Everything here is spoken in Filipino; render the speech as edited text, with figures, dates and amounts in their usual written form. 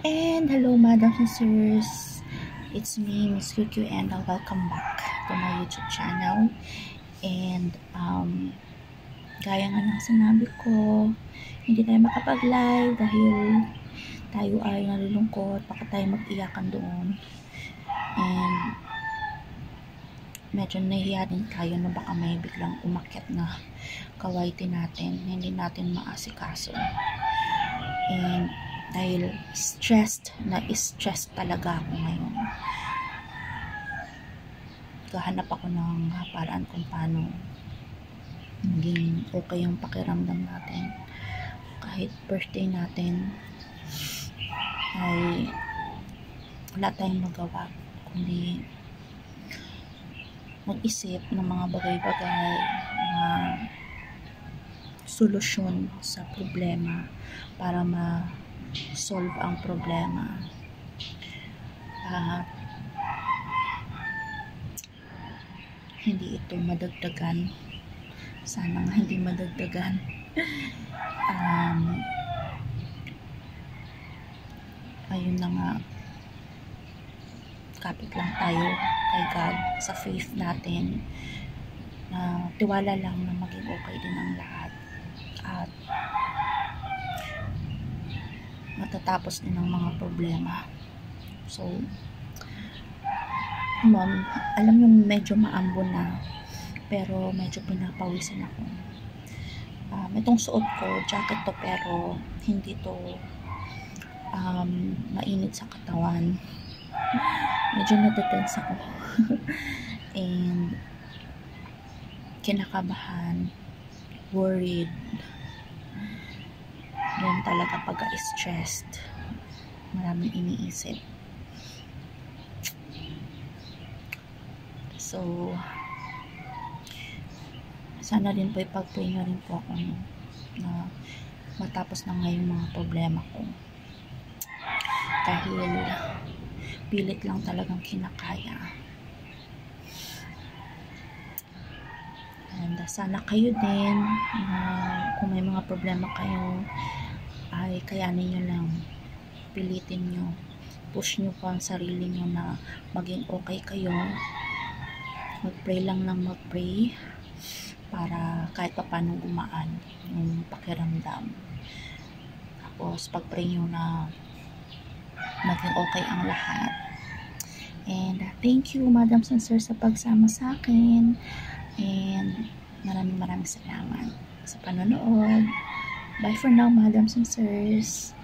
And hello, Madam Sisters. It's me, Miss QQ, and welcome back to my YouTube channel. And gaya nga ng sinabi ko, hindi tayo makapag-live dahil tayo ay nalulungkot. Baka tayo mag-iyakan doon. And medyo nahihiya din tayo na baka may biglang umakyat na kawaiti natin, hindi natin maasikaso. And dahil stressed talaga ako ngayon, kahanap ako ng paraan kung paano maging okay yung pakiramdam natin. Kahit birthday natin ay wala tayong magawa kundi mag-isip ng mga bagay-bagay na solusyon sa problema para ma-solve ang problema. Hindi ito madagdagan. Sana nga hindi madagdagan. Ayun na nga, kapit lang tayo kay God sa faith natin, na tiwala lang na maging okay din ang lahat at matatapos din ang mga problema. So ma'am, alam nyo medyo maambon na, pero medyo pinapawisan ako. Itong suot ko, jacket to, pero hindi to mainit sa katawan. Medyo natetense ako and kinakabahan, worried. Yan talaga pagka-stressed, maraming iniisip. So sana din po ipag-pray nyo rin po ako na matapos na nga yung mga problema ko, dahil pilit lang talagang kinakaya. And sana kayo din, kung may mga problema kayo, ay kayanin nyo lang, pilitin nyo, push nyo pa ang sarili nyo na maging okay kayo. Mag-pray lang ng mag-pray para kahit pa paano gumaan yung pakiramdam. Tapos pag-pray nyo na maging okay ang lahat. And thank you, Madam Sensor, sa pagsama sa akin. And maraming salamat sa panonood. Bye for now, Madam Sensors.